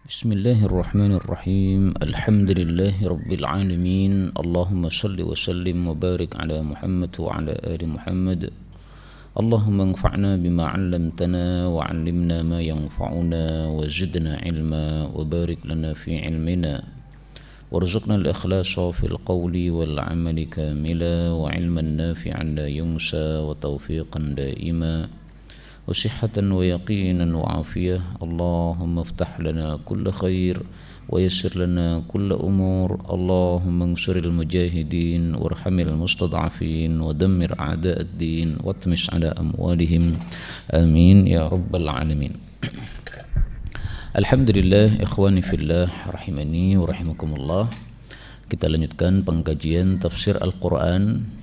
Bismillahirrahmanirrahim. Alhamdulillahi rabbil alamin. Allahumma salli wa sallim wa barik ala Muhammad wa ala ali Muhammad. Allahumma anfa'na bima 'allamtana wa 'allimna ma yanfa'una wa zidna ilma wa barik lana fi ilmina warzuqna al-ikhlasa fil qawli wal 'amali kamila wa 'ilman nafi'an la yunsa wa tawfiqan daima وصحة ويقينا وعافية. اللهم افتح لنا كل خير ويسر لنا كل أمور. اللهم انصر المجاهدين وارحم المستضعفين ودمر أعداء الدين واطمس على أموالهم آمين يا رب العالمين. Alhamdulillah, ikhwani fillah, rahimani wa rahimakumullah. Kita lanjutkan pengkajian tafsir Al-Quran.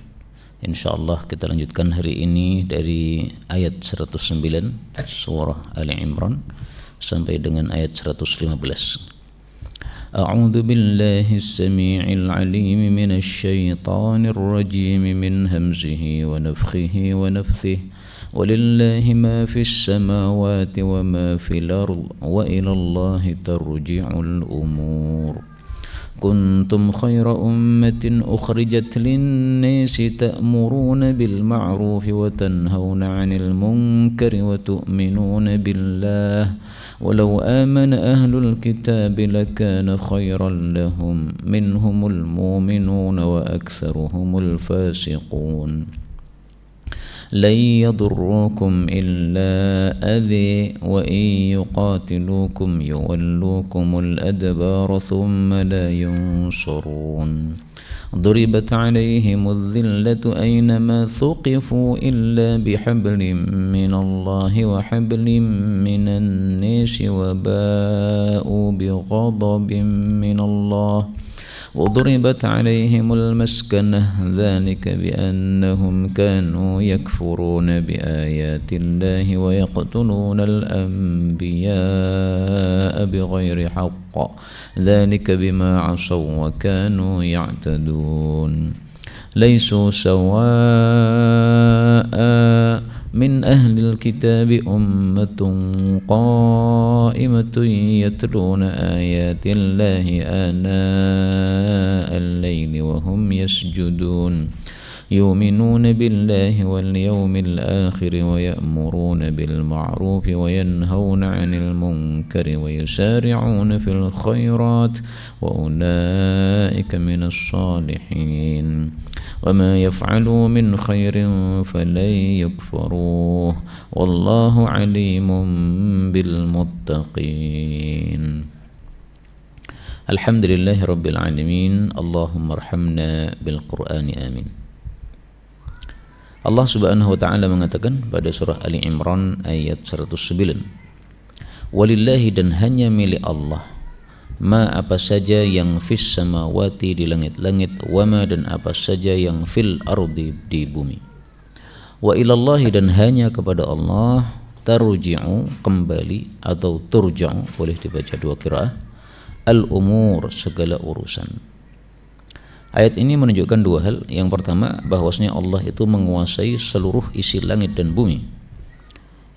InsyaAllah kita lanjutkan hari ini dari ayat 109 surah Ali Imran sampai dengan ayat 115. A'udzu billahi as-sami'il 'alim minasy syaithanir rajim min hamzihi wa nafthihi wa nafthihi. Walillahi ma fis samawati wa ma fil ardh wa ila Allahi tarji'ul umur. كنتم خير أمة أخرجت للناس تأمرون بالمعروف وتنهون عن المنكر وتؤمنون بالله ولو آمن أهل الكتاب لكان خيرا لهم منهم المؤمنون وأكثرهم الفاسقون لن يضروكم إلا أذى وإن يقاتلوكم يولوكم الأدبار ثم لا ينصرون ضربت عليهم الذلة أينما ثقفوا إلا بحبل من الله وحبل من الناس وباءوا بغضب من الله وضربت عليهم المسكنة ذلك بأنهم كانوا يكفرون بآيات الله ويقتلون الأنبياء بغير حق ذلك بما عصوا وكانوا يعتدون ليسوا سواء من أهل الكتاب أمة قائمة يتلون آيات الله آناء الليل وهم يسجدون يؤمنون بالله واليوم الآخر ويأمرون بالمعروف وينهون عن المنكر ويسارعون في الخيرات وأولئك من الصالحين وما يفعلوا من خير فلن يكفروه والله عليم بالمتقين. الحمد لله رب العالمين. اللهم ارحمنا بالقرآن آمين. Allah subhanahu wa ta'ala mengatakan pada surah Ali Imran ayat 109, walillahi, dan hanya milik Allah, ma, apa saja yang fis samawati, di langit-langit, wa ma, dan apa saja yang fil ardi, di bumi, wa ilallahi, dan hanya kepada Allah, tarji'u, kembali, atau turja'u, boleh dibaca dua qiraah, al-umur, segala urusan. Ayat ini menunjukkan dua hal. Yang pertama, bahwasanya Allah itu menguasai seluruh isi langit dan bumi.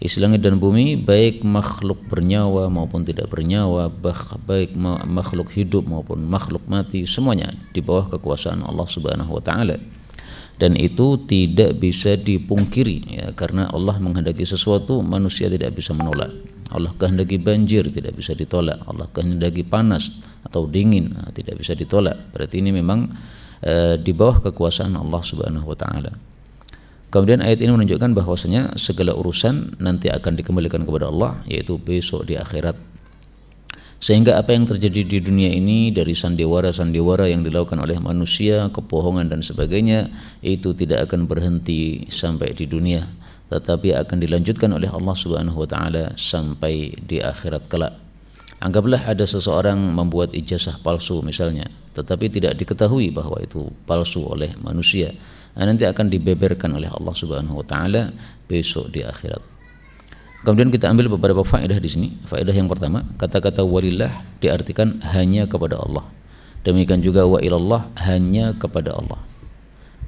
Isi langit dan bumi, baik makhluk bernyawa maupun tidak bernyawa, baik makhluk hidup maupun makhluk mati, semuanya di bawah kekuasaan Allah subhanahu wa ta'ala. Dan itu tidak bisa dipungkiri, ya, karena Allah menghendaki sesuatu, manusia tidak bisa menolak. Allah kehendaki banjir, tidak bisa ditolak. Allah kehendaki panas atau dingin, tidak bisa ditolak. Berarti ini memang di bawah kekuasaan Allah subhanahu wa ta'ala. Kemudian ayat ini menunjukkan bahwasanya segala urusan nanti akan dikembalikan kepada Allah, yaitu besok di akhirat. Sehingga apa yang terjadi di dunia ini dari sandiwara-sandiwara yang dilakukan oleh manusia, kebohongan dan sebagainya, itu tidak akan berhenti sampai di dunia, tetapi akan dilanjutkan oleh Allah subhanahu wa ta'ala sampai di akhirat kelak. Anggaplah ada seseorang membuat ijazah palsu misalnya, tetapi tidak diketahui bahwa itu palsu oleh manusia. Nanti akan dibeberkan oleh Allah subhanahu wa ta'ala besok di akhirat. Kemudian kita ambil beberapa faedah di sini. Faedah yang pertama, kata-kata walillah diartikan hanya kepada Allah. Demikian juga wa ilallah, hanya kepada Allah.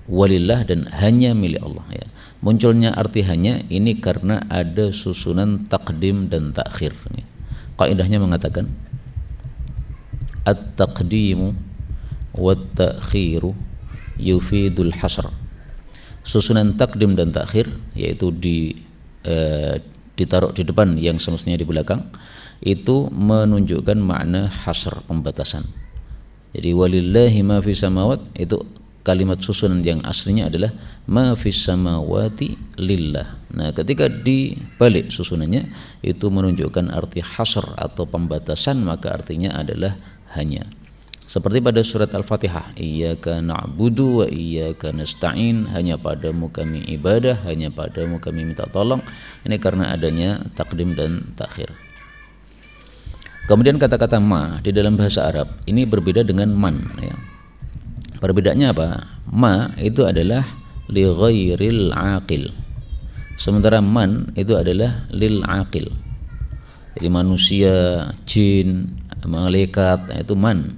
Walillah, dan hanya milik Allah, ya. Munculnya arti hanya ini karena ada susunan takdim dan takhir. Kaidahnya mengatakan at-taqdimu wat-ta'khiru yufidul hasr. Susunan takdim dan takhir, yaitu ditaruh di depan yang semestinya di belakang, itu menunjukkan makna hasr, pembatasan. Jadi walillahi ma fis samawat, itu kalimat susunan yang aslinya adalah ma fis samawati lillah. Nah, ketika dibalik susunannya itu menunjukkan arti hasr atau pembatasan, maka artinya adalah hanya. Seperti pada surat Al-Fatihah, iyyaka na'budu wa iyyaka nasta'in, hanya padamu kami ibadah, hanya padamu kami minta tolong. Ini karena adanya takdim dan takhir. Kemudian kata-kata ma di dalam bahasa Arab ini berbeda dengan man, ya. Perbedaannya apa? Ma itu adalah li ghairil aqil, sementara man itu adalah lil aqil. Jadi manusia, jin, malaikat, itu man.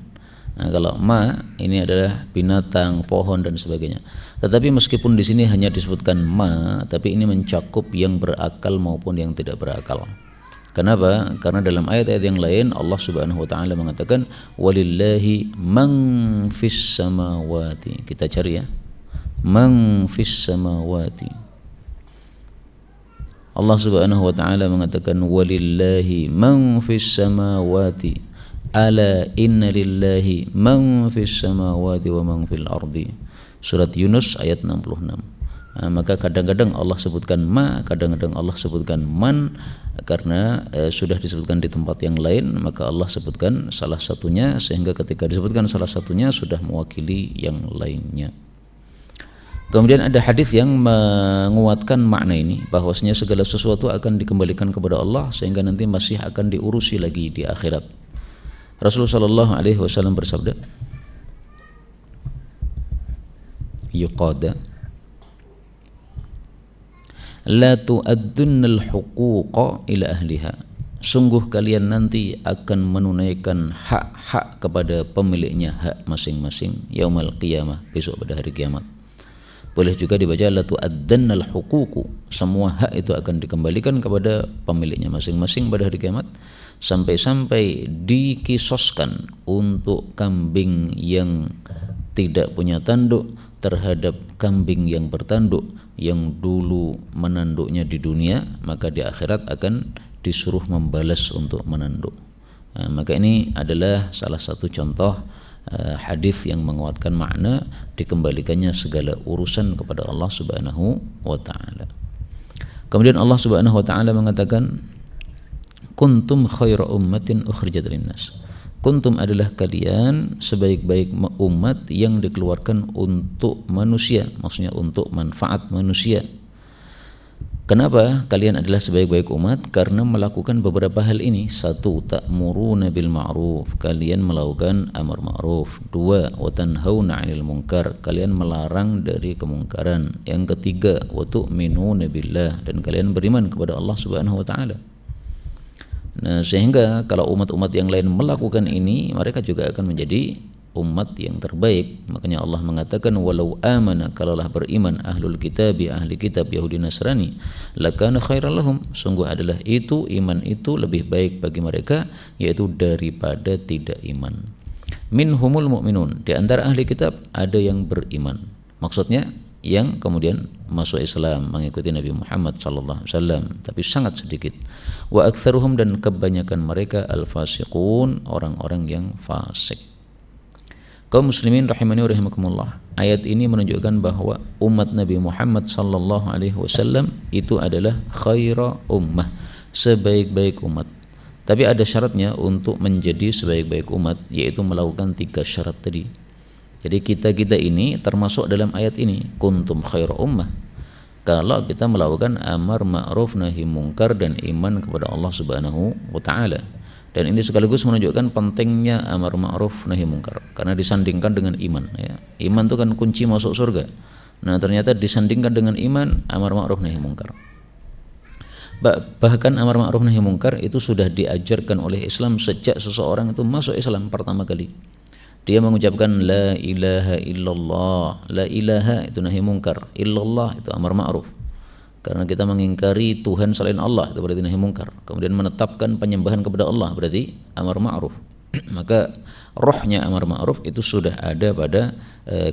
Nah, kalau ma ini adalah binatang, pohon dan sebagainya. Tetapi meskipun di sini hanya disebutkan ma, tapi ini mencakup yang berakal maupun yang tidak berakal. Kenapa? Karena dalam ayat-ayat yang lain Allah Subhanahu wa taala mengatakan walillahi man fis samawati. Kita cari ya. Man fis samawati. Allah Subhanahu wa taala mengatakan walillahi man fis samawati. Ala inna lillahi man fis samawati wa man fil ardi. Surat Yunus ayat 66. Nah, maka kadang-kadang Allah sebutkan ma, kadang-kadang Allah sebutkan man, karena sudah disebutkan di tempat yang lain, maka Allah sebutkan salah satunya, sehingga ketika disebutkan salah satunya sudah mewakili yang lainnya. Kemudian ada hadis yang menguatkan makna ini, bahwasanya segala sesuatu akan dikembalikan kepada Allah sehingga nanti masih akan diurusi lagi di akhirat. Rasulullah sallallahu alaihi wasallam bersabda, yuqada la tu'addunnal huquqa ila ahliha. Sungguh kalian nanti akan menunaikan hak-hak kepada pemiliknya, hak masing-masing, yaumal qiyamah, besok pada hari kiamat. Boleh juga dibaca la tu'addannal huququ, semua hak itu akan dikembalikan kepada pemiliknya masing-masing pada hari kiamat, sampai-sampai dikisoskan untuk kambing yang tidak punya tanduk terhadap kambing yang bertanduk, yang dulu menanduknya di dunia, maka di akhirat akan disuruh membalas untuk menanduk. Nah, maka ini adalah salah satu contoh hadis yang menguatkan makna dikembalikannya segala urusan kepada Allah Subhanahu wa taala. Kemudian Allah Subhanahu wa taala mengatakan kuntum khaira ummatin ukhrijat linnas. Kuntum adalah kalian sebaik-baik umat yang dikeluarkan untuk manusia, maksudnya untuk manfaat manusia. Kenapa kalian adalah sebaik-baik umat? Karena melakukan beberapa hal ini. Satu, ta'muruna bil ma'ruf, kalian melakukan amar ma'ruf. Dua, wa tanhauna 'anil munkar, kalian melarang dari kemungkaran. Yang ketiga, wa tu'minuna billah, dan kalian beriman kepada Allah Subhanahu wa taala. Nah, sehingga kalau umat-umat yang lain melakukan ini, mereka juga akan menjadi umat yang terbaik. Makanya Allah mengatakan walau amana, kalaulah beriman ahlul kitabi, ahli kitab Yahudi Nasrani, lakana khairan lahum, sungguh adalah itu, iman itu lebih baik bagi mereka, yaitu daripada tidak iman. Minhumul mu'minun, di antara ahli kitab ada yang beriman, maksudnya yang kemudian masuk Islam, mengikuti Nabi Muhammad sallallahu alaihi wasallam, tapi sangat sedikit. Wa aktsaruhum, dan kebanyakan mereka al-fasiqun, orang-orang yang fasik. Kaum muslimin rahimani wa rahimakumullah, ayat ini menunjukkan bahwa umat Nabi Muhammad sallallahu alaihi wasallam itu adalah khaira ummah, sebaik-baik umat. Tapi ada syaratnya untuk menjadi sebaik-baik umat, yaitu melakukan 3 syarat tadi. Jadi kita ini termasuk dalam ayat ini, kuntum khairu ummah, kalau kita melakukan amar ma'ruf nahi mungkar dan iman kepada Allah Subhanahu wa taala. Dan ini sekaligus menunjukkan pentingnya amar ma'ruf nahi mungkar, karena disandingkan dengan iman, ya. Iman itu kan kunci masuk surga. Nah, ternyata disandingkan dengan iman, amar ma'ruf nahi mungkar. Bahkan amar ma'ruf nahi mungkar itu sudah diajarkan oleh Islam sejak seseorang itu masuk Islam pertama kali. Dia mengucapkan la ilaha illallah. La ilaha itu nahi mungkar, illallah itu amar ma'ruf. Karena kita mengingkari Tuhan selain Allah, itu berarti nahi mungkar. Kemudian menetapkan penyembahan kepada Allah, berarti amar ma'ruf. Maka rohnya amar ma'ruf itu sudah ada pada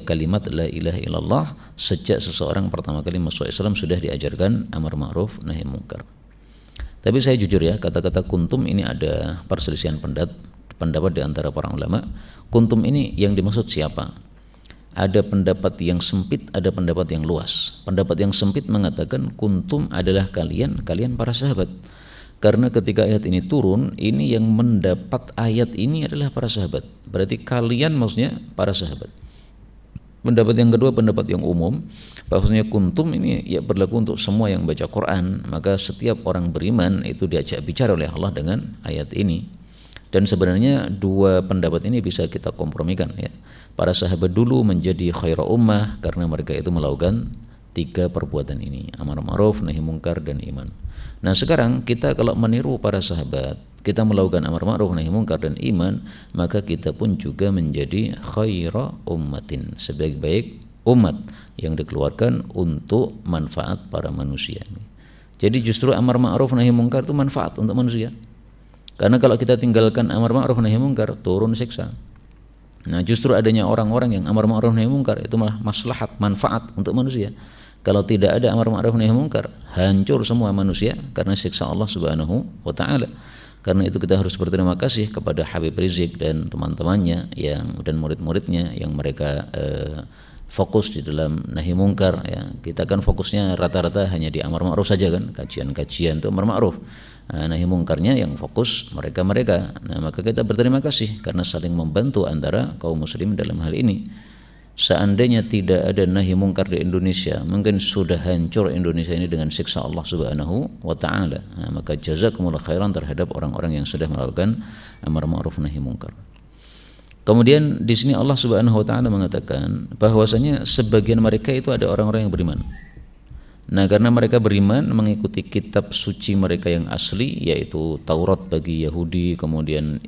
kalimat la ilaha illallah. Sejak seseorang pertama kali masuk Islam sudah diajarkan amar ma'ruf nahi munkar. Tapi saya jujur ya, kata-kata kuntum ini ada perselisihan pendapat di antara para ulama. Kuntum ini yang dimaksud siapa? Ada pendapat yang sempit, ada pendapat yang luas. Pendapat yang sempit mengatakan kuntum adalah kalian para sahabat. Karena ketika ayat ini turun, ini yang mendapat ayat ini adalah para sahabat. Berarti kalian maksudnya para sahabat. Pendapat yang kedua, pendapat yang umum, bahwasanya kuntum ini ya berlaku untuk semua yang baca Quran. Maka setiap orang beriman itu diajak bicara oleh Allah dengan ayat ini. Dan sebenarnya dua pendapat ini bisa kita kompromikan ya. Para sahabat dulu menjadi khairul ummah karena mereka itu melakukan 3 perbuatan ini, amar ma'ruf, nahi munkar, dan iman. Nah sekarang kita kalau meniru para sahabat, kita melakukan amar ma'ruf, nahi munkar, dan iman, maka kita pun juga menjadi khairul ummatin, sebaik-baik umat yang dikeluarkan untuk manfaat para manusia. Jadi justru amar ma'ruf, nahi munkar itu manfaat untuk manusia. Karena kalau kita tinggalkan amar ma'ruf, nahi munkar, turun siksa. Nah justru adanya orang-orang yang amar ma'ruf nahi munkar itu malah maslahat, manfaat untuk manusia. Kalau tidak ada amar ma'ruf nahi munkar, hancur semua manusia karena siksa Allah Subhanahu wa taala. Karena itu kita harus berterima kasih kepada Habib Rizik dan teman-temannya dan murid-muridnya yang mereka fokus di dalam nahi munkar ya. Kita kan fokusnya rata-rata hanya di amar ma'ruf saja kan, kajian-kajian itu amar ma'ruf. Nahi mungkarnya yang fokus mereka. Nah, maka kita berterima kasih karena saling membantu antara kaum muslim dalam hal ini. Seandainya tidak ada nahi mungkar di Indonesia, mungkin sudah hancur Indonesia ini dengan siksa Allah Subhanahu wa taala. Nah, maka jazakumullah khairan terhadap orang-orang yang sudah melakukan amar ma'ruf nahi mungkar. Kemudian di sini Allah Subhanahu wa taala mengatakan bahwasanya sebagian mereka itu ada orang-orang yang beriman. Nah karena mereka beriman mengikuti kitab suci mereka yang asli, yaitu Taurat bagi Yahudi, kemudian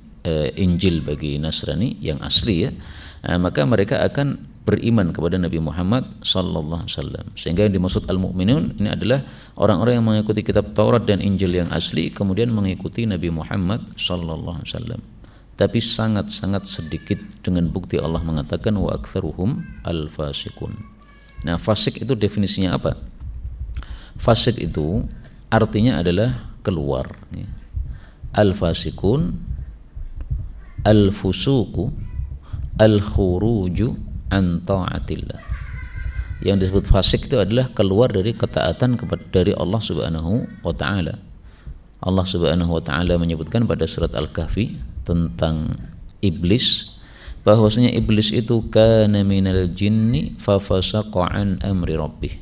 Injil bagi Nasrani yang asli ya, maka mereka akan beriman kepada Nabi Muhammad sallallahu alaihi wasallam. Sehingga yang dimaksud al-mu'minun ini adalah orang-orang yang mengikuti kitab Taurat dan Injil yang asli kemudian mengikuti Nabi Muhammad sallallahu alaihi wasallam. Tapi sangat-sangat sedikit, dengan bukti Allah mengatakan wa aktsaruhum al-fasiqun. Nah fasik itu definisinya apa? Fasik itu artinya adalah keluar. Al-fasikun, al-fusuku, al-khuruju an ta'atillah. Yang disebut fasik itu adalah keluar dari ketaatan dari Allah Subhanahu wa taala. Allah Subhanahu wa taala menyebutkan pada surat Al-Kahfi tentang iblis, bahwasanya iblis itu kana minal jinni fa fasaqa an amri rabbih.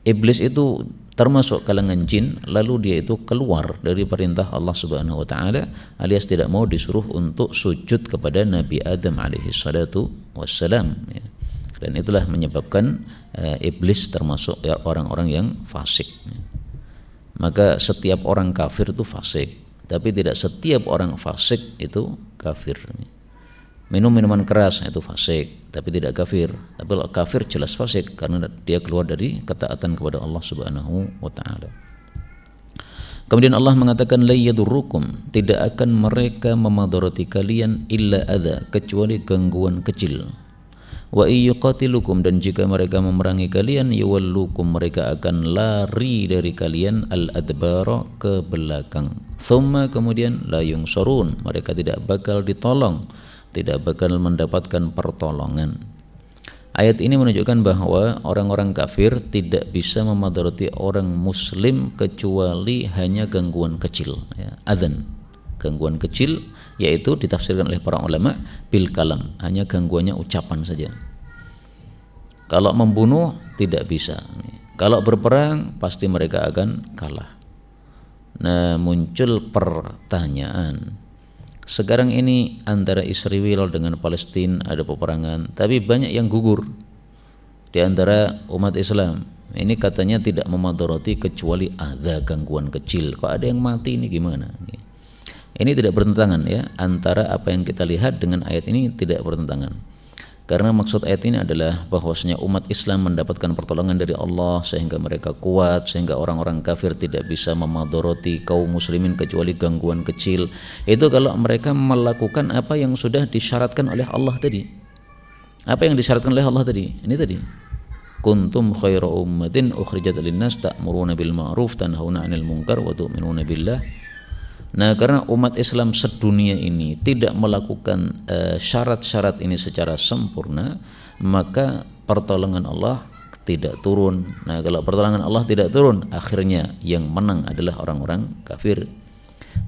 Iblis itu termasuk kalangan jin, lalu dia itu keluar dari perintah Allah Subhanahu wa taala, alias tidak mau disuruh untuk sujud kepada Nabi Adam alaihi salatu wassalam ya. Dan itulah menyebabkan iblis termasuk orang-orang yang fasik ya. Maka setiap orang kafir itu fasik, tapi tidak setiap orang fasik itu kafir ya. Minum minuman keras itu fasik, tapi tidak kafir. Tapi kalau kafir jelas fasik karena dia keluar dari ketaatan kepada Allah Subhanahu wa taala. Kemudian Allah mengatakan la yadurrukum, tidak akan mereka memadarati kalian illa adza, kecuali gangguan kecil. Wa yuqatilukum, dan jika mereka memerangi kalian, yuwallukum, mereka akan lari dari kalian al-adbara, ke belakang. Thumma, kemudian la yungsurun, mereka tidak bakal ditolong, tidak bakal mendapatkan pertolongan. Ayat ini menunjukkan bahwa orang-orang kafir tidak bisa memadarati orang muslim kecuali hanya gangguan kecil ya, adzan. Gangguan kecil yaitu ditafsirkan oleh para ulama bil kalam, hanya gangguannya ucapan saja. Kalau membunuh tidak bisa. Kalau berperang pasti mereka akan kalah. Nah, muncul pertanyaan, sekarang ini antara Israel dengan Palestina ada peperangan, tapi banyak yang gugur di antara umat Islam. Ini katanya tidak memadarati kecuali ada gangguan kecil. Kok ada yang mati, ini gimana? Ini tidak bertentangan ya, antara apa yang kita lihat dengan ayat ini tidak bertentangan. Karena maksud ayat ini adalah bahwasanya umat Islam mendapatkan pertolongan dari Allah sehingga mereka kuat, sehingga orang-orang kafir tidak bisa memadoroti kaum muslimin kecuali gangguan kecil. Itu kalau mereka melakukan apa yang sudah disyaratkan oleh Allah tadi. Apa yang disyaratkan oleh Allah tadi? Ini tadi. Kuntum khaira ummatin ukhrijat linnas ta'muruna bil ma'ruf tanhauna 'anil munkar wa tu'minuna billah. Nah, karena umat Islam sedunia ini tidak melakukan syarat-syarat ini secara sempurna, maka pertolongan Allah tidak turun. Nah, kalau pertolongan Allah tidak turun, akhirnya yang menang adalah orang-orang kafir.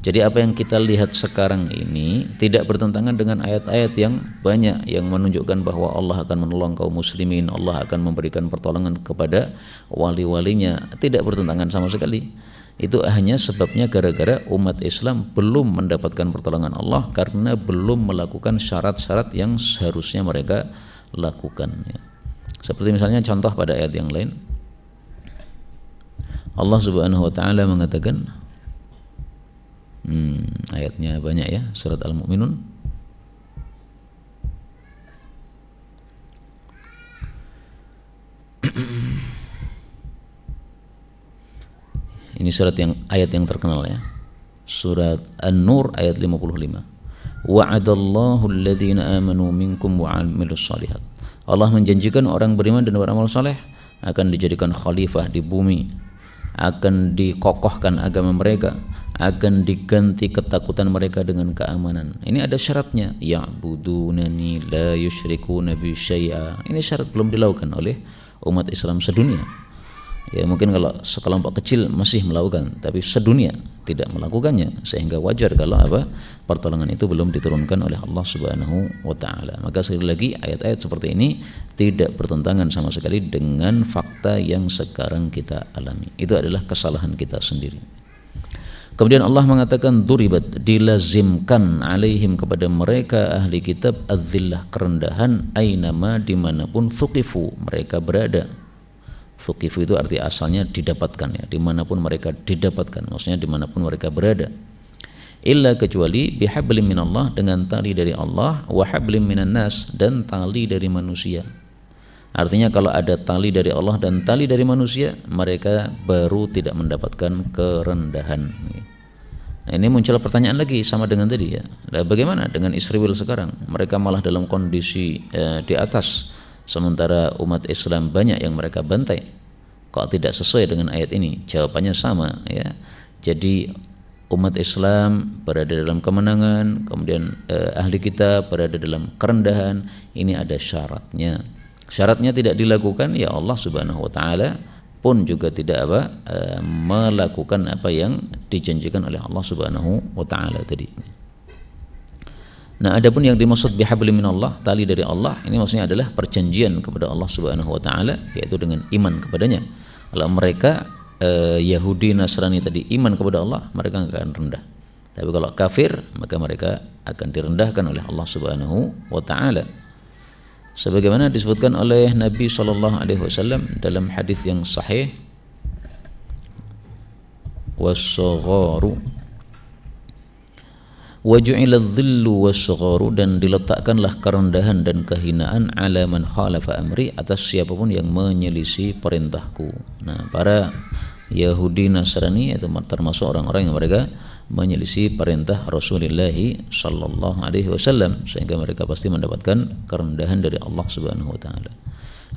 Jadi apa yang kita lihat sekarang ini tidak bertentangan dengan ayat-ayat yang banyak yang menunjukkan bahwa Allah akan menolong kaum muslimin, Allah akan memberikan pertolongan kepada wali-walinya. Tidak bertentangan sama sekali. Itu hanya sebabnya gara-gara umat Islam belum mendapatkan pertolongan Allah karena belum melakukan syarat-syarat yang seharusnya mereka lakukan, ya. Seperti misalnya contoh pada ayat yang lain, Allah Subhanahu wa taala mengatakan, ayatnya banyak ya, surat Al-Mu'minun. Ini surat yang ayat yang terkenal ya. Surat An-Nur ayat 55. Wa'adallahu alladhina amanu minkum wa 'amilus shalihat. Allah menjanjikan orang beriman dan beramal saleh akan dijadikan khalifah di bumi, akan dikokohkan agama mereka, akan diganti ketakutan mereka dengan keamanan. Ini ada syaratnya, ya'budunani la yusyrikuna bi syai'a. Ini syarat belum dilakukan oleh umat Islam sedunia. Ya, mungkin kalau sekelompok kecil masih melakukan, tapi sedunia tidak melakukannya, sehingga wajar kalau pertolongan itu belum diturunkan oleh Allah Subhanahu wa taala. Maka sekali lagi ayat-ayat seperti ini tidak bertentangan sama sekali dengan fakta yang sekarang kita alami. Itu adalah kesalahan kita sendiri. Kemudian Allah mengatakan duribat, dilazimkan alaihim, kepada mereka ahli kitab, adzillah, kerendahan, ainama, dimanapun, thuqifu, mereka berada. Thuqifu itu arti asalnya didapatkan, ya, dimanapun mereka didapatkan, maksudnya dimanapun mereka berada. Illa, kecuali bihablim minallah, dengan tali dari Allah, wa hablim minan nas, dan tali dari manusia. Artinya kalau ada tali dari Allah dan tali dari manusia, mereka baru tidak mendapatkan kerendahan. Nah, ini muncul pertanyaan lagi sama dengan tadi, ya. Nah, bagaimana dengan Israel sekarang? Mereka malah dalam kondisi di atas, sementara umat Islam banyak yang mereka bantai. Kok tidak sesuai dengan ayat ini? Jawabannya sama, ya. Jadi umat Islam berada dalam kemenangan, kemudian ahli kitab berada dalam kerendahan. Ini ada syaratnya. Syaratnya tidak dilakukan, ya Allah Subhanahu wa taala pun juga tidak melakukan apa yang dijanjikan oleh Allah Subhanahu wa taala tadi. Nah, adapun yang dimaksud bihablim minallah, tali dari Allah, ini maksudnya adalah perjanjian kepada Allah Subhanahu wa taala, yaitu dengan iman kepadanya. Kalau mereka Yahudi Nasrani tadi iman kepada Allah, mereka enggak akan rendah. Tapi kalau kafir, maka mereka akan direndahkan oleh Allah Subhanahu wa taala. Sebagaimana disebutkan oleh Nabi sallallahu alaihi wasallam dalam hadis yang sahih, was-sagharu wa ju'ila adh-dhillu was-sagharu, dan diletakkanlah kerendahan dan kehinaan ala man khalafa amri, atas siapapun yang menyelisih perintahku. Nah, para Yahudi Nasrani itu termasuk orang-orang yang mereka menyelisih perintah Rasulullah sallallahu alaihi wasallam, sehingga mereka pasti mendapatkan kerendahan dari Allah Subhanahu wa taala.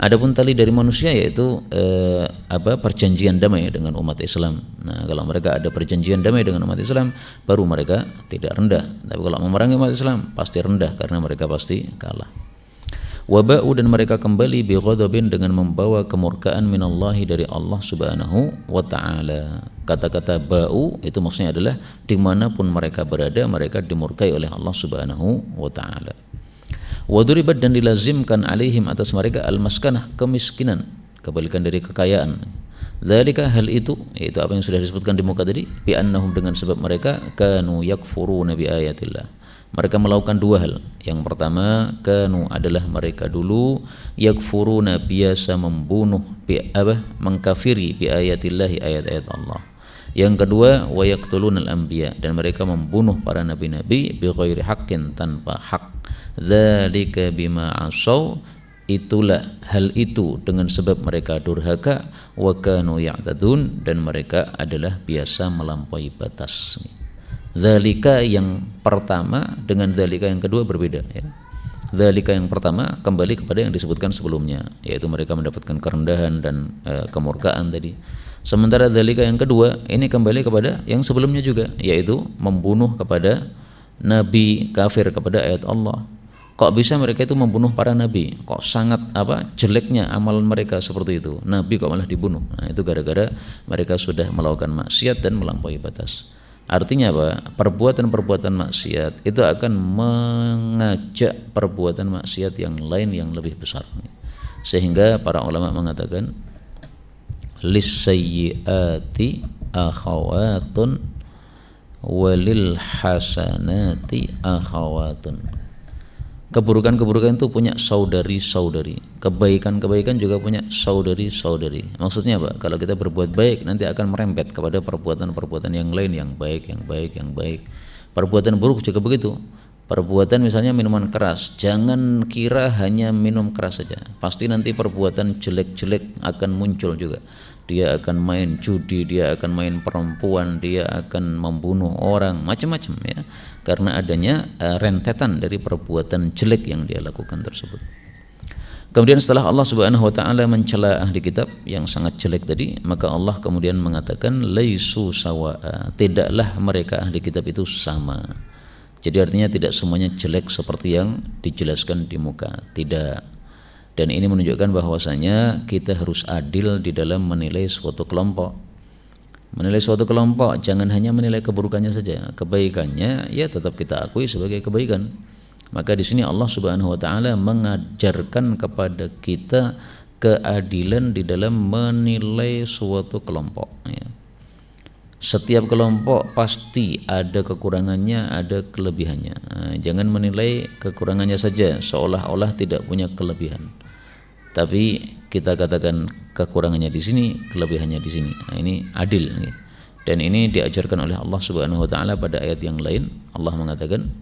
Adapun tali dari manusia, yaitu perjanjian damai dengan umat Islam. Nah, kalau mereka ada perjanjian damai dengan umat Islam, baru mereka tidak rendah. Tapi kalau memerangi umat Islam, pasti rendah karena mereka pasti kalah. Waba'u, dan mereka kembali bi ghadabin, dengan membawa kemurkaan minallahi, dari Allah Subhanahu wa ta'ala. Kata-kata ba'u itu maksudnya adalah dimanapun mereka berada, mereka dimurkai oleh Allah Subhanahu wa ta'ala. Waduribat, dan dilazimkan alaihim, atas mereka, al-maskanah, kemiskinan, kebalikan dari kekayaan. Dzalika, hal itu, yaitu apa yang sudah disebutkan di muka tadi, bi annahum, dengan sebab mereka kanu yakfuruna bi ayatillah. Mereka melakukan dua hal. Yang pertama, kanu, adalah mereka dulu, yakfuruna, biasa membunuh, mengkafiri, bi ayatillahi, ayat-ayat Allah. Yang kedua, wa yaqtulunal anbiya, dan mereka membunuh para nabi-nabi bighairi haqqin, tanpa hak. Dzalika bima asaw, itulah hal itu dengan sebab mereka durhaka, wa kanu ya'tadun, dan mereka adalah biasa melampaui batas. Dzalika yang pertama dengan dzalika yang kedua berbeda ya. Dzalika yang pertama kembali kepada yang disebutkan sebelumnya, yaitu mereka mendapatkan kerendahan dan kemurkaan tadi. Sementara dzalika yang kedua ini kembali kepada yang sebelumnya juga, yaitu membunuh kepada nabi, kafir kepada ayat Allah. Kok bisa mereka itu membunuh para nabi? Kok sangat jeleknya amalan mereka seperti itu? Nabi kok malah dibunuh? Nah, itu gara-gara mereka sudah melakukan maksiat dan melampaui batas. Artinya apa? Perbuatan-perbuatan maksiat itu akan mengajak perbuatan maksiat yang lain yang lebih besar. Sehingga para ulama mengatakan lis-sayyiati akhawatun walil hasanati akhawatun. Keburukan-keburukan itu punya saudari-saudari, kebaikan-kebaikan juga punya saudari-saudari. Maksudnya apa? Kalau kita berbuat baik nanti akan merembet kepada perbuatan-perbuatan yang lain yang baik, yang baik, yang baik. Perbuatan buruk juga begitu. Perbuatan misalnya minuman keras, jangan kira hanya minum keras saja, pasti nanti perbuatan jelek-jelek akan muncul juga. Dia akan main judi, dia akan main perempuan, dia akan membunuh orang, macam-macam ya, karena adanya rentetan dari perbuatan jelek yang dia lakukan tersebut. Kemudian setelah Allah Subhanahu wa taala mencela ahli kitab yang sangat jelek tadi, maka Allah kemudian mengatakan laisu sawa'a, tidaklah mereka ahli kitab itu sama. Jadi artinya tidak semuanya jelek seperti yang dijelaskan di muka, tidak. Dan ini menunjukkan bahwasanya kita harus adil di dalam menilai suatu kelompok. Menilai suatu kelompok jangan hanya menilai keburukannya saja, kebaikannya ya tetap kita akui sebagai kebaikan. Maka di sini Allah Subhanahu wa taala mengajarkan kepada kita keadilan di dalam menilai suatu kelompok ya. Setiap kelompok pasti ada kekurangannya, ada kelebihannya. Nah, jangan menilai kekurangannya saja seolah-olah tidak punya kelebihan. Tapi kita katakan kekurangannya di sini, kelebihannya di sini. Nah, ini adil. Dan ini diajarkan oleh Allah Subhanahu wa taala pada ayat yang lain. Allah mengatakan,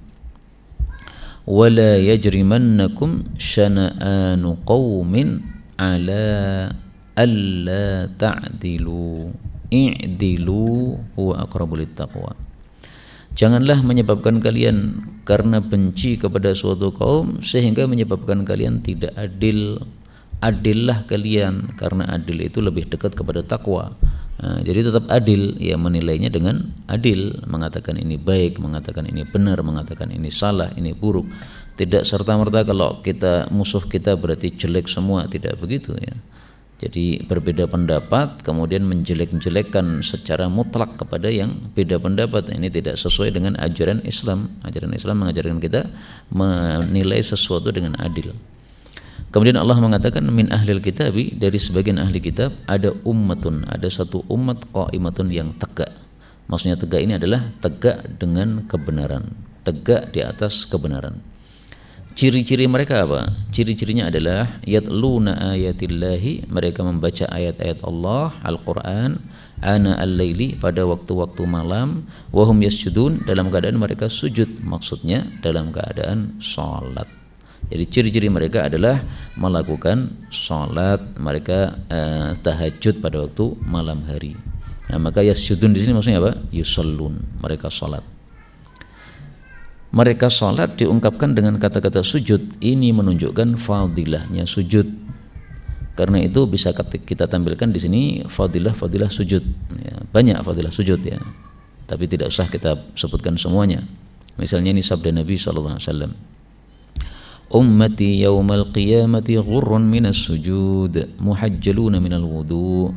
"Wala yajrimannakum syana'anu qaumin 'ala alla ta'dilu." I'dilu huwa aqrabu littaqwa. Janganlah menyebabkan kalian karena benci kepada suatu kaum sehingga menyebabkan kalian tidak adil. Adillah kalian karena adil itu lebih dekat kepada takwa. Nah, jadi tetap adil, ya menilainya dengan adil, mengatakan ini baik, mengatakan ini benar, mengatakan ini salah, ini buruk. Tidak serta-merta kalau kita musuh kita berarti jelek semua, tidak begitu ya. Jadi berbeda pendapat kemudian menjelek-jelekkan secara mutlak kepada yang beda pendapat, ini tidak sesuai dengan ajaran Islam. Ajaran Islam mengajarkan kita menilai sesuatu dengan adil. Kemudian Allah mengatakan min ahlil kitabi, dari sebagian ahli kitab ada ummatun, ada satu umat qaimatun yang tegak. Maksudnya tegak ini adalah tegak dengan kebenaran, tegak di atas kebenaran. Ciri-ciri mereka apa? Ciri-cirinya adalah yatluna ayatillahi, mereka membaca ayat-ayat Allah, Al-Quran, ana al-laili, pada waktu-waktu malam, wahum yasjudun, dalam keadaan mereka sujud, maksudnya dalam keadaan sholat. Jadi ciri-ciri mereka adalah melakukan sholat, mereka tahajud pada waktu malam hari. Nah, maka yasjudun di sini maksudnya apa? Yusallun, mereka sholat. Mereka sholat diungkapkan dengan kata-kata sujud. Ini menunjukkan fadilahnya sujud. Karena itu bisa kita tampilkan di sini fadilah sujud. Ya, banyak fadilah sujud ya. Tapi tidak usah kita sebutkan semuanya. Misalnya ini sabda Nabi SAW. Ummati yawmal qiyamati ghurrun minas sujud, muhajjaluna minal wudu.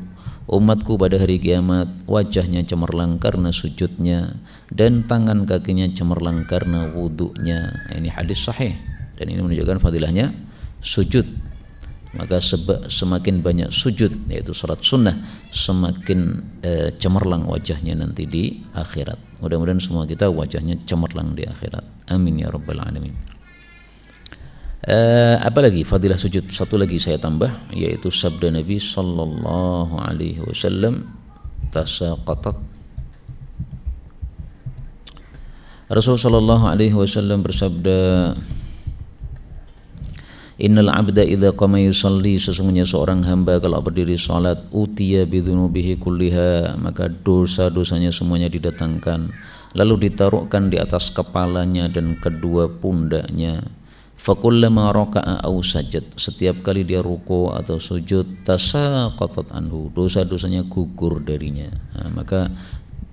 Umatku pada hari kiamat wajahnya cemerlang karena sujudnya dan tangan kakinya cemerlang karena wudunya. Ini hadis sahih dan ini menunjukkan fadilahnya sujud. Maka semakin banyak sujud, yaitu salat sunnah, semakin cemerlang wajahnya nanti di akhirat. Mudah-mudahan semua kita wajahnya cemerlang di akhirat. Amin ya rabbal alamin. Apalagi fadilah sujud, satu lagi saya tambah, yaitu sabda Nabi sallallahu alaihi wasallam, tasaqatat Rasul sallallahu alaihi wasallam bersabda, Innal abda idza qama yusalli, sesungguhnya seorang hamba kalau berdiri salat, utiya bidzunubihi kulliha, maka dosa-dosanya semuanya didatangkan, lalu ditaruhkan di atas kepalanya dan kedua pundaknya. Fakullama raka'a aw sajad, setiap kali dia ruku atau sujud, tasaqatat anhu, dosa-dosanya gugur darinya. Maka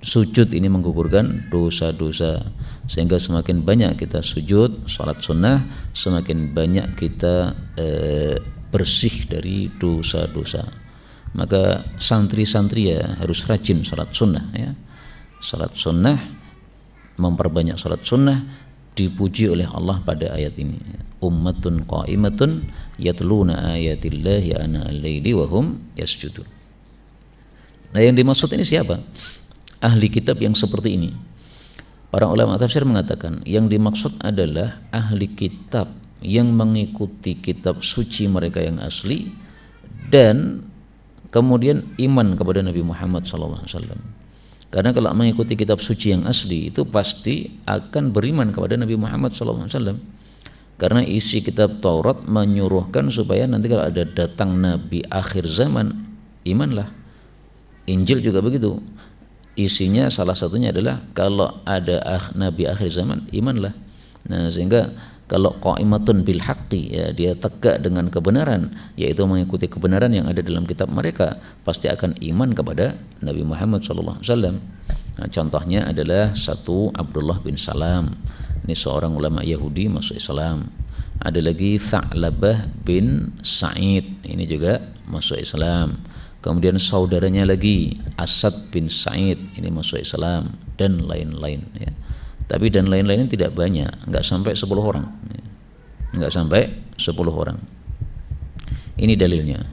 sujud ini menggugurkan dosa-dosa, sehingga semakin banyak kita sujud salat sunnah, semakin banyak kita bersih dari dosa-dosa. Maka santri-santri ya harus rajin salat sunnah ya. Salat sunnah, memperbanyak salat sunnah, dipuji oleh Allah pada ayat ini. Ummatun qa'imatun yatluna ayatillahi ana al-laili wa hum yasjudun. Nah, yang dimaksud ini siapa? Ahli kitab yang seperti ini. Para ulama tafsir mengatakan yang dimaksud adalah ahli kitab yang mengikuti kitab suci mereka yang asli dan kemudian iman kepada Nabi Muhammad SAW. Karena kalau mengikuti kitab suci yang asli itu pasti akan beriman kepada Nabi Muhammad SAW. Karena isi kitab Taurat menyuruhkan supaya nanti kalau ada datang Nabi akhir zaman, imanlah. Injil juga begitu. Isinya salah satunya adalah kalau ada Nabi akhir zaman, imanlah. Nah, sehingga kalau qa'imatun bil haqqi, ya, dia tegak dengan kebenaran, yaitu mengikuti kebenaran yang ada dalam kitab mereka, pasti akan iman kepada Nabi Muhammad SAW. Nah, contohnya adalah satu Abdullah bin Salam, ini seorang ulama Yahudi masuk Islam. Ada lagi Tha'labah bin Sa'id, ini juga masuk Islam. Kemudian saudaranya lagi Asad bin Sa'id, ini masuk Islam, dan lain-lain ya. Tapi dan lain-lain ini tidak banyak, enggak sampai 10 orang ya. Enggak sampai 10 orang. Ini dalilnya.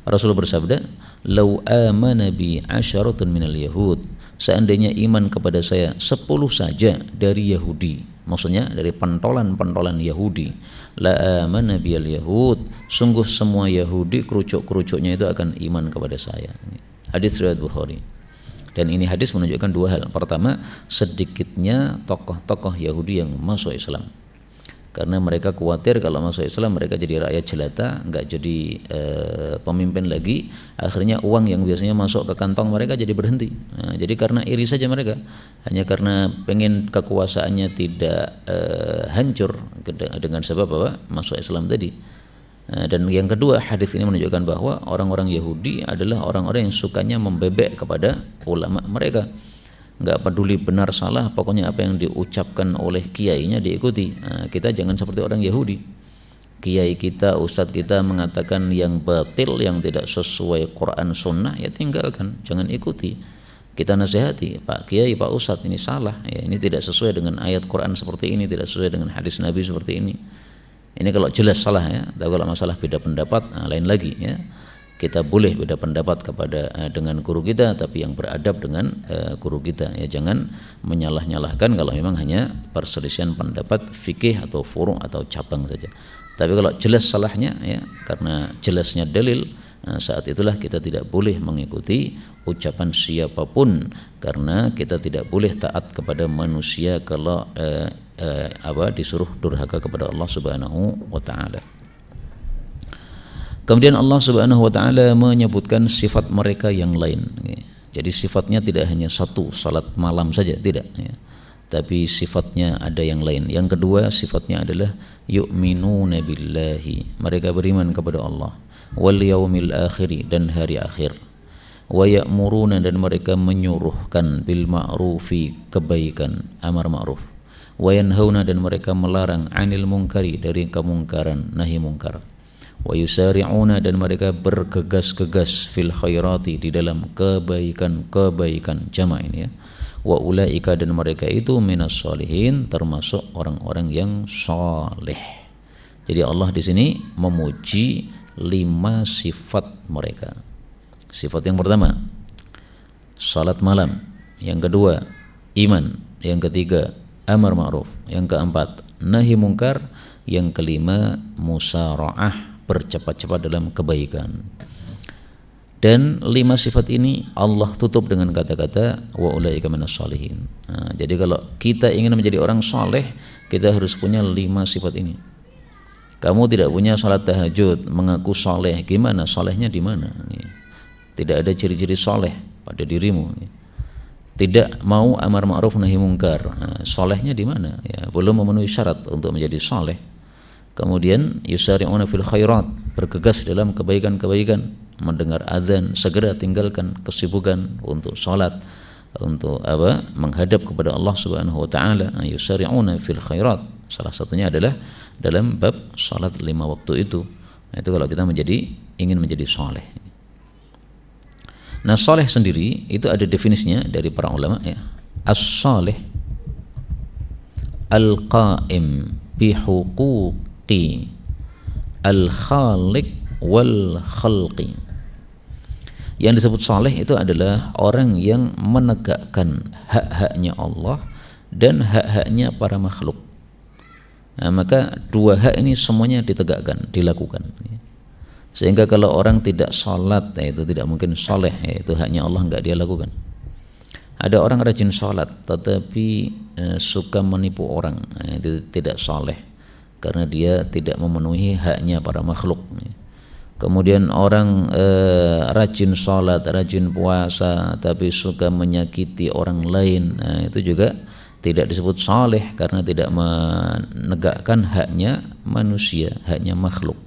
Rasul bersabda, "Lau amana bi asyaratun minal yahud", seandainya iman kepada saya 10 saja dari Yahudi, maksudnya dari pentolan-pentolan Yahudi, la amana bil yahud, sungguh semua Yahudi kerucuk-kerucuknya itu akan iman kepada saya. Hadis riwayat Bukhari. Dan ini hadis menunjukkan dua hal. Pertama, sedikitnya tokoh-tokoh Yahudi yang masuk Islam. Karena mereka khawatir kalau masuk Islam mereka jadi rakyat jelata, enggak jadi pemimpin lagi. Akhirnya uang yang biasanya masuk ke kantong mereka jadi berhenti. Nah, jadi karena iri saja mereka, hanya karena pengen kekuasaannya tidak hancur dengan sebab apa? Masuk Islam tadi. Dan yang kedua, hadis ini menunjukkan bahwa orang-orang Yahudi adalah orang-orang yang sukanya membebek kepada ulama mereka. Enggak peduli benar salah, pokoknya apa yang diucapkan oleh kiainya diikuti. Nah, kita jangan seperti orang Yahudi. Kiai kita, ustadz kita mengatakan yang batil, yang tidak sesuai Quran Sunnah, ya tinggalkan, jangan ikuti. Kita nasihati, Pak Kiai, Pak Ustadz, ini salah, ya, ini tidak sesuai dengan ayat Quran seperti ini, tidak sesuai dengan hadis Nabi seperti ini. Ini kalau jelas salah ya. Tapi kalau masalah beda pendapat, nah, lain lagi ya. Kita boleh beda pendapat kepada dengan guru kita, tapi yang beradab dengan guru kita ya. Jangan menyalah-nyalahkan kalau memang hanya perselisihan pendapat fikih atau furu' atau cabang saja. Tapi kalau jelas salahnya ya, karena jelasnya dalil, saat itulah kita tidak boleh mengikuti ucapan siapapun, karena kita tidak boleh taat kepada manusia kalau disuruh durhaka kepada Allah Subhanahu wa taala. Kemudian Allah Subhanahu wa taala menyebutkan sifat mereka yang lain. Jadi sifatnya tidak hanya satu, salat malam saja, tidak ya. Tapi sifatnya ada yang lain. Yang kedua, sifatnya adalah yu'minuna billahi, mereka beriman kepada Allah, wal yaumil akhir, dan hari akhir, wa ya'muruna, dan mereka menyuruhkan bil ma'rufi, kebaikan, amar ma'ruf, wa yanhauna, dan mereka melarang anil munkari, dari kemungkaran, nahi munkar, wa yusari'una, dan mereka bergegas-gegas fil khairati, di dalam kebaikan-kebaikan, jama' ini ya, wa ulaika, dan mereka itu minas sholihin, termasuk orang-orang yang saleh. Jadi Allah di sini memuji 5 sifat mereka. Sifat yang pertama, salat malam. Yang kedua, iman. Yang ketiga, amar ma'ruf. Yang keempat, nahi mungkar. Yang kelima, musara'ah, bercepat-cepat dalam kebaikan. Dan 5 sifat ini Allah tutup dengan kata-kata wa ulaika minas sholihin. Nah, jadi kalau kita ingin menjadi orang soleh, kita harus punya 5 sifat ini. Kamu tidak punya salat tahajud, mengaku soleh, gimana? Solehnya di mana? Tidak ada ciri-ciri soleh pada dirimu. Tidak mau amar ma'ruf nahi mungkar, nah, solehnya di mana? Ya, belum memenuhi syarat untuk menjadi soleh. Kemudian yusari'una fil khairat, bergegas dalam kebaikan-kebaikan, mendengar azan segera tinggalkan kesibukan untuk salat, untuk apa? Menghadap kepada Allah Subhanahu wa taala. Yusari'una fil khairat, salah satunya adalah dalam bab salat 5 waktu itu. Nah, itu kalau kita ingin menjadi soleh. Nah, soleh sendiri itu ada definisinya dari para ulama ya. As-soleh al-qa'im bihuquqi al-khaliq wal khalqi. Yang disebut soleh itu adalah orang yang menegakkan hak-haknya Allah dan hak-haknya para makhluk. Nah, maka 2 hak ini semuanya ditegakkan, dilakukan. Sehingga kalau orang tidak sholat, itu tidak mungkin soleh, itu haknya Allah enggak dia lakukan. Ada orang rajin sholat tetapi suka menipu orang, itu tidak soleh karena dia tidak memenuhi haknya para makhluk. Kemudian orang rajin sholat, rajin puasa tapi suka menyakiti orang lain, nah, itu juga tidak disebut saleh karena tidak menegakkan haknya manusia, haknya makhluk.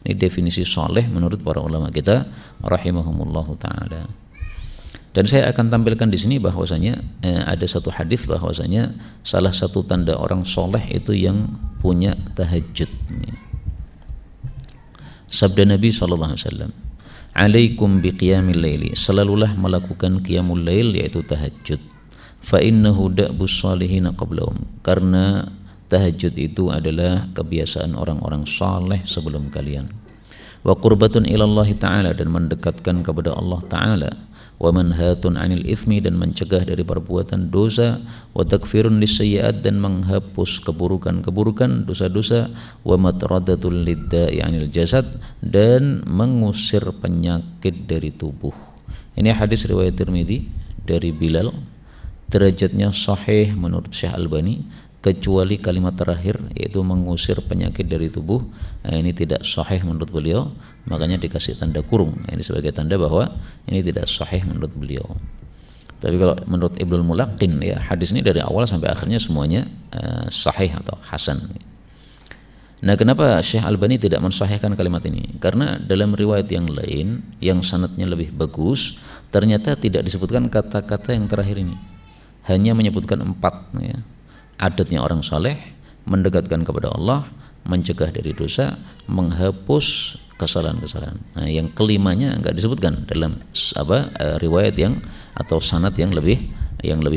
Ini definisi saleh menurut para ulama kita rahimahumullahu taala. Dan saya akan tampilkan di sini bahwasanya ada satu hadis bahwasanya salah satu tanda orang soleh itu yang punya tahajud. Sabda Nabi sallallahu alaihi wasallam, "Alaikum biqiyamil laili." Selalulah melakukan qiyamul lail, yaitu tahajud. Fa innahu da'bus shalihin qablahum, karena tahajud itu adalah kebiasaan orang-orang saleh sebelum kalian. Wa qurbatun ilallahi ta'ala, dan mendekatkan kepada Allah ta'ala. Wa manhatun 'anil itsmi, dan mencegah dari perbuatan dosa. Wa takfirun lisayyi'at, dan menghapus keburukan-keburukan, dosa-dosa. Wa matradatul lidda'i 'anil jasad, dan mengusir penyakit dari tubuh. Ini hadis riwayat Tirmidzi dari Bilal. Derajatnya sahih menurut Syekh Albani, kecuali kalimat terakhir yaitu mengusir penyakit dari tubuh. Nah, ini tidak sahih menurut beliau, makanya dikasih tanda kurung. Ini sebagai tanda bahwa ini tidak sahih menurut beliau. Tapi kalau menurut Ibnul Mulaqin, ya, hadis ini dari awal sampai akhirnya semuanya sahih atau hasan. Nah, kenapa Syekh Albani tidak mensahihkan kalimat ini? Karena dalam riwayat yang lain yang sanadnya lebih bagus, ternyata tidak disebutkan kata-kata yang terakhir ini. Hanya menyebutkan 4, ya. Adatnya orang saleh, mendekatkan kepada Allah, mencegah dari dosa, menghapus kesalahan-kesalahan. Nah, yang kelimanya enggak disebutkan dalam riwayat yang atau sanad yang lebih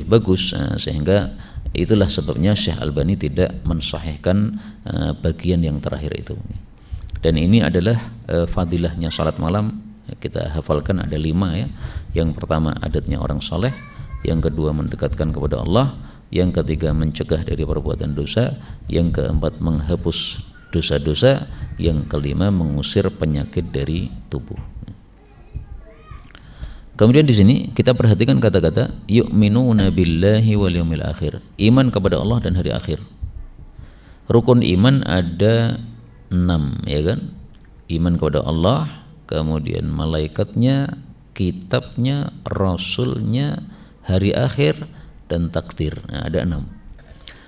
bagus. Nah, sehingga itulah sebabnya Syekh Albani tidak mensahihkan bagian yang terakhir itu. Dan ini adalah fadilahnya salat malam. Kita hafalkan ada 5, ya. Yang pertama adatnya orang saleh, yang kedua mendekatkan kepada Allah, yang ketiga mencegah dari perbuatan dosa, yang keempat menghapus dosa-dosa, yang kelima mengusir penyakit dari tubuh. Kemudian di sini kita perhatikan kata-kata yu'minuna billahi wal yaumil akhir, iman kepada Allah dan hari akhir. Rukun iman ada 6, ya kan? Iman kepada Allah, kemudian malaikatnya, kitabnya, rasulnya, hari akhir, dan takdir. Nah, ada 6.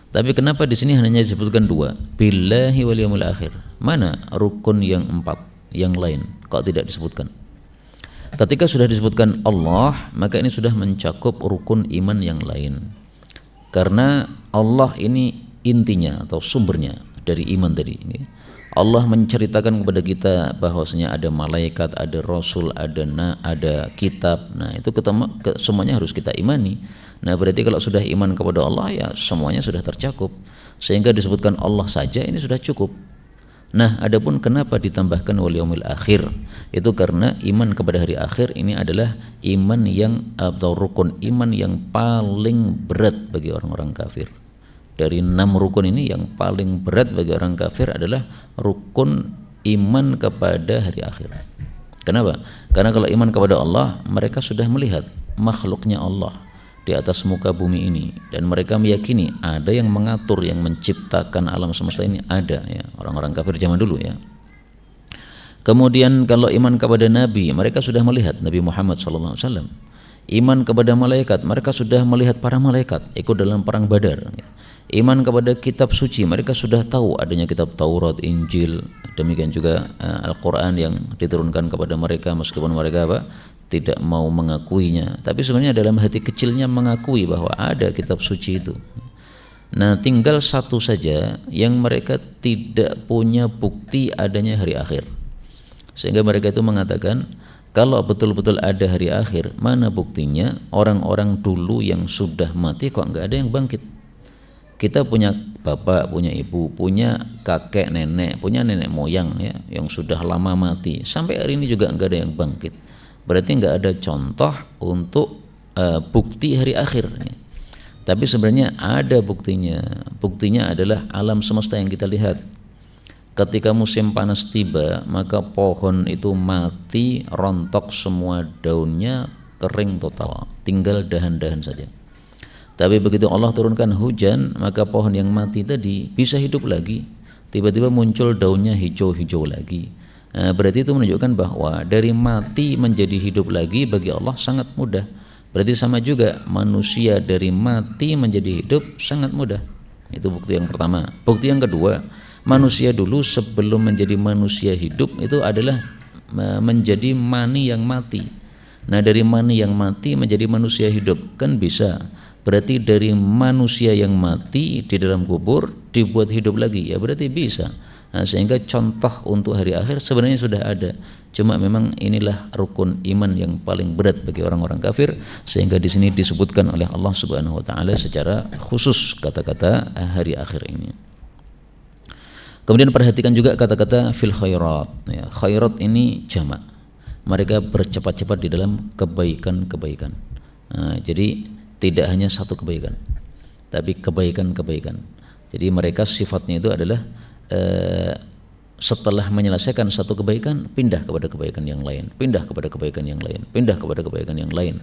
Tapi kenapa di sini hanya disebutkan 2? Billahi wal yaumil akhir. Mana rukun yang 4 yang lain? Kok tidak disebutkan? Ketika sudah disebutkan Allah, maka ini sudah mencakup rukun iman yang lain. Karena Allah ini intinya atau sumbernya dari iman tadi. Allah menceritakan kepada kita bahwasanya ada malaikat, ada rasul, ada kitab. Nah, itu semuanya harus kita imani. Nah, berarti kalau sudah iman kepada Allah, ya semuanya sudah tercakup. Sehingga disebutkan Allah saja ini sudah cukup. Nah, adapun kenapa ditambahkan wal yaumil akhir? Itu karena iman kepada hari akhir ini adalah iman yang atau rukun iman yang paling berat bagi orang-orang kafir. Dari 6 rukun ini yang paling berat bagi orang kafir adalah rukun iman kepada hari akhir. Kenapa? Karena kalau iman kepada Allah, mereka sudah melihat makhluknya Allah di atas muka bumi ini, dan mereka meyakini ada yang mengatur, yang menciptakan alam semesta ini, ada ya, orang-orang kafir zaman dulu ya. Kemudian kalau iman kepada Nabi, mereka sudah melihat Nabi Muhammad SAW. Iman kepada malaikat, mereka sudah melihat para malaikat ikut dalam perang Badar. Iman kepada kitab suci, mereka sudah tahu adanya kitab Taurat, Injil, demikian juga Al-Quran yang diturunkan kepada mereka, meskipun mereka tidak mau mengakuinya, tapi sebenarnya dalam hati kecilnya mengakui bahwa ada kitab suci itu. Nah, tinggal satu saja yang mereka tidak punya bukti adanya hari akhir, sehingga mereka itu mengatakan, kalau betul-betul ada hari akhir, mana buktinya orang-orang dulu yang sudah mati kok nggak ada yang bangkit? Kita punya bapak, punya ibu, punya kakek nenek, punya nenek moyang ya, yang sudah lama mati, sampai hari ini juga nggak ada yang bangkit. Berarti nggak ada contoh untuk bukti hari akhir. Tapi sebenarnya ada buktinya. Buktinya adalah alam semesta yang kita lihat. Ketika musim panas tiba, maka pohon itu mati, rontok semua daunnya, kering total, tinggal dahan-dahan saja. Tapi begitu Allah turunkan hujan, maka pohon yang mati tadi bisa hidup lagi. Tiba-tiba muncul daunnya hijau-hijau lagi. Nah, berarti itu menunjukkan bahwa dari mati menjadi hidup lagi bagi Allah sangat mudah. Berarti sama juga manusia dari mati menjadi hidup sangat mudah. Itu bukti yang pertama. Bukti yang kedua, manusia dulu sebelum menjadi manusia hidup itu adalah menjadi mani yang mati. Nah, dari mani yang mati menjadi manusia hidup kan bisa. Berarti dari manusia yang mati di dalam kubur dibuat hidup lagi, ya berarti bisa. Nah, sehingga contoh untuk hari akhir sebenarnya sudah ada. Cuma memang inilah rukun iman yang paling berat bagi orang-orang kafir, sehingga di sini disebutkan oleh Allah Subhanahu wa taala secara khusus kata-kata hari akhir ini. Kemudian perhatikan juga kata-kata fil khairat ya. Khairat ini jamak. Mereka bercepat-cepat di dalam kebaikan-kebaikan. Nah, jadi tidak hanya satu kebaikan, tapi kebaikan-kebaikan. Jadi mereka sifatnya itu adalah setelah menyelesaikan satu kebaikan, pindah kepada kebaikan yang lain, pindah kepada kebaikan yang lain, pindah kepada kebaikan yang lain.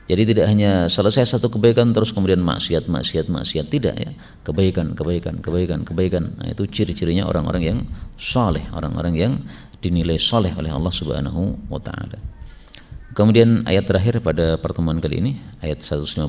Jadi tidak hanya selesai satu kebaikan terus kemudian maksiat, tidak ya. Kebaikan. Nah, itu ciri-cirinya orang-orang yang saleh, orang-orang yang dinilai saleh oleh Allah Subhanahu wa taala. Kemudian ayat terakhir pada pertemuan kali ini, ayat 115,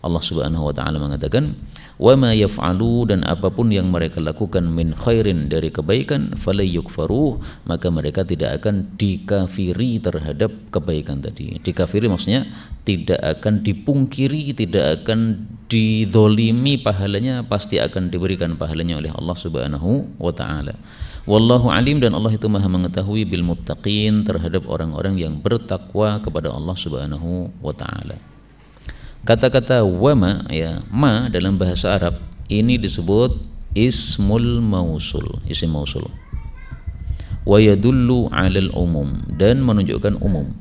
Allah Subhanahu wa taala mengatakan, "Wa ma yaf'alu," dan apapun yang mereka lakukan min khairin dari kebaikan, falyukfaruh, maka mereka tidak akan dikafiri terhadap kebaikan tadi. Dikafiri maksudnya tidak akan dipungkiri, tidak akan dizolimi pahalanya, pasti akan diberikan pahalanya oleh Allah Subhanahu wa taala. Wallahu alim, dan Allah itu maha mengetahui bil muttaqin, terhadap orang-orang yang bertakwa kepada Allah Subhanahu wa taala. Kata-kata wama ya, ma dalam bahasa Arab ini disebut ismul mausul, isim mausul. Wa yadullu 'alal umum, dan menunjukkan umum.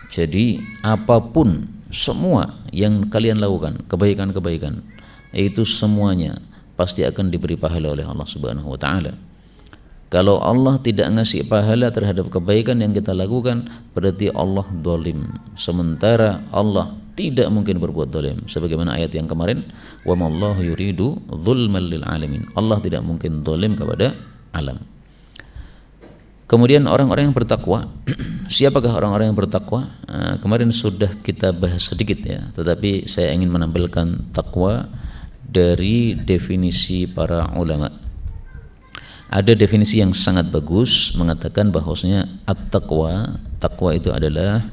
Jadi apapun, semua yang kalian lakukan, kebaikan-kebaikan, itu semuanya pasti akan diberi pahala oleh Allah Subhanahu wa taala. Kalau Allah tidak ngasih pahala terhadap kebaikan yang kita lakukan, berarti Allah zalim. Sementara Allah tidak mungkin berbuat zalim. Sebagaimana ayat yang kemarin, wa mallahu yuridu dzulmal lil alamin. Allah tidak mungkin zalim kepada alam. Kemudian orang-orang yang bertakwa, siapakah orang-orang yang bertakwa? Kemarin sudah kita bahas sedikit ya, tetapi saya ingin menampilkan takwa dari definisi para ulama. Ada definisi yang sangat bagus mengatakan bahwasanya at-taqwa, takwa itu adalah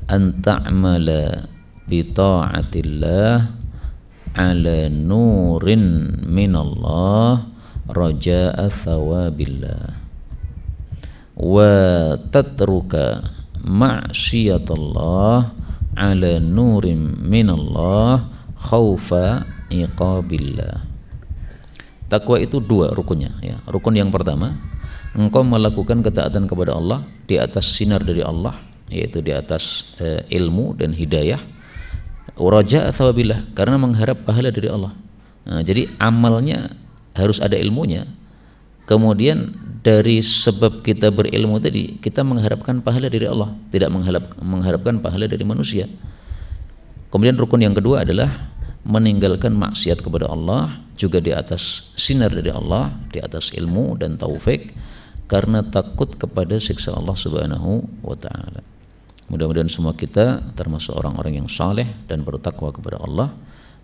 an ta'mala bi ta'atillah ala nurin minallah raja'a thawabillah wa tatruka ma'siyatallah ala nurin minallah khaufa iqabillah. Takwa itu dua rukunnya ya. Rukun yang pertama, engkau melakukan ketaatan kepada Allah di atas sinar dari Allah, yaitu di atas ilmu dan hidayah. Raja thawabillah, karena mengharap pahala dari Allah. Nah, jadi amalnya harus ada ilmunya, kemudian dari sebab kita berilmu tadi kita mengharapkan pahala dari Allah, tidak mengharapkan pahala dari manusia. Kemudian rukun yang kedua adalah meninggalkan maksiat kepada Allah juga di atas sinar dari Allah, di atas ilmu dan taufik, karena takut kepada siksa Allah Subhanahu wa taala. Mudah-mudahan semua kita termasuk orang-orang yang saleh dan bertakwa kepada Allah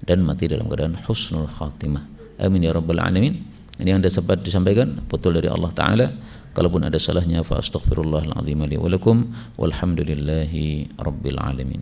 dan mati dalam keadaan husnul khatimah. Amin ya rabbal alamin. Ini yang dapat disampaikan betul dari Allah taala. Kalaupun ada salahnya fa astaghfirullahal azim li wa lakum walhamdulillahi rabbil alamin.